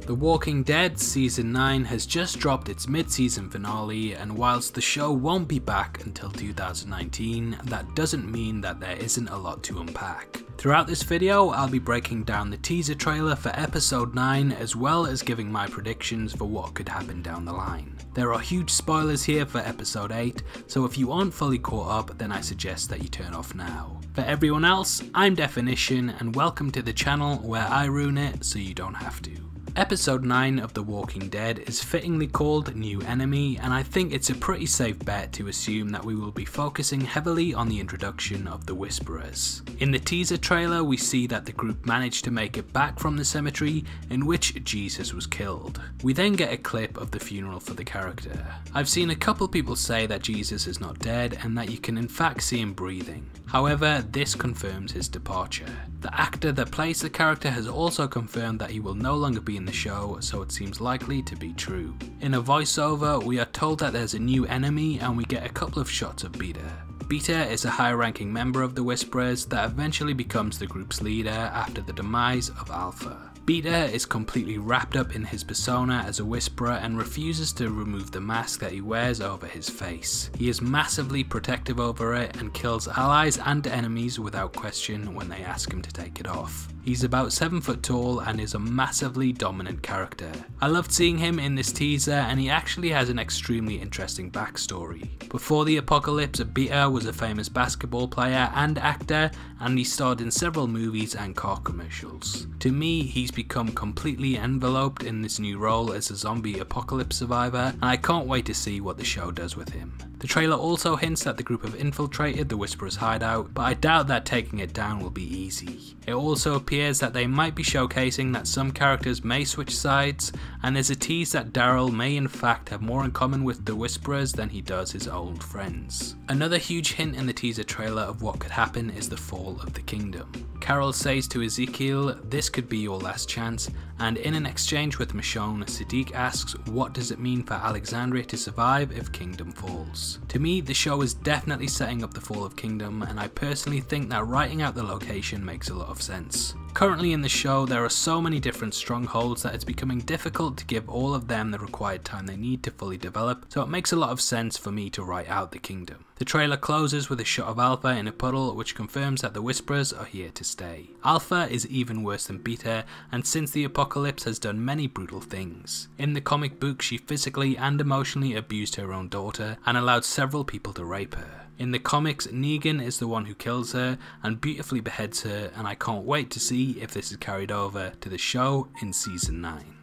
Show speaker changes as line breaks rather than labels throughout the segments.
The Walking Dead Season 9 has just dropped its mid-season finale, and whilst the show won't be back until 2019, that doesn't mean that there isn't a lot to unpack. Throughout this video, I'll be breaking down the teaser trailer for episode 9 as well as giving my predictions for what could happen down the line. There are huge spoilers here for episode 8, so if you aren't fully caught up, then I suggest that you turn off now. For everyone else, I'm Deffinition, and welcome to the channel where I ruin it so you don't have to. Episode 9 of The Walking Dead is fittingly called New Enemy, and I think it's a pretty safe bet to assume that we will be focusing heavily on the introduction of the Whisperers. In the teaser trailer, we see that the group managed to make it back from the cemetery in which Jesus was killed. We then get a clip of the funeral for the character. I've seen a couple people say that Jesus is not dead and that you can in fact see him breathing. However, this confirms his departure. The actor that plays the character has also confirmed that he will no longer be in the show, so it seems likely to be true. In a voiceover, we are told that there's a new enemy and we get a couple of shots of Beta. Beta is a high-ranking member of the Whisperers that eventually becomes the group's leader after the demise of Alpha. Beta is completely wrapped up in his persona as a Whisperer and refuses to remove the mask that he wears over his face. He is massively protective over it and kills allies and enemies without question when they ask him to take it off. He's about 7 foot tall and is a massively dominant character. I loved seeing him in this teaser, and he actually has an extremely interesting backstory. Before the apocalypse, Beta was a famous basketball player and actor, and he starred in several movies and car commercials. To me, he's become completely enveloped in this new role as a zombie apocalypse survivor, and I can't wait to see what the show does with him. The trailer also hints that the group have infiltrated the Whisperers' hideout, but I doubt that taking it down will be easy. It also appears that they might be showcasing that some characters may switch sides, and there's a tease that Daryl may in fact have more in common with the Whisperers than he does his old friends. Another huge hint in the teaser trailer of what could happen is the fall of the kingdom. Carol says to Ezekiel, "This could be your last chance," and in an exchange with Michonne, Siddiq asks, "What does it mean for Alexandria to survive if Kingdom falls?" To me, the show is definitely setting up the fall of Kingdom, and I personally think that writing out the location makes a lot of sense. Currently in the show, there are so many different strongholds that it's becoming difficult to give all of them the required time they need to fully develop, so it makes a lot of sense for me to write out the kingdom. The trailer closes with a shot of Alpha in a puddle, which confirms that the Whisperers are here to stay. Alpha is even worse than Beta, and since the apocalypse has done many brutal things. In the comic book, she physically and emotionally abused her own daughter and allowed several people to rape her. In the comics, Negan is the one who kills her and beautifully beheads her, and I can't wait to see if this is carried over to the show in Season 9.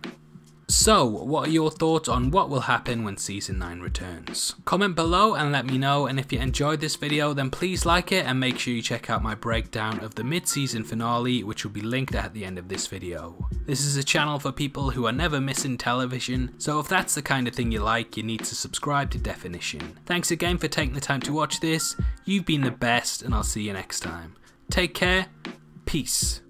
So, what are your thoughts on what will happen when Season 9 returns? Comment below and let me know, and if you enjoyed this video then please like it and make sure you check out my breakdown of the mid-season finale, which will be linked at the end of this video. This is a channel for people who are never missing television, so if that's the kind of thing you like, you need to subscribe to Deffinition. Thanks again for taking the time to watch this, you've been the best, and I'll see you next time. Take care, peace.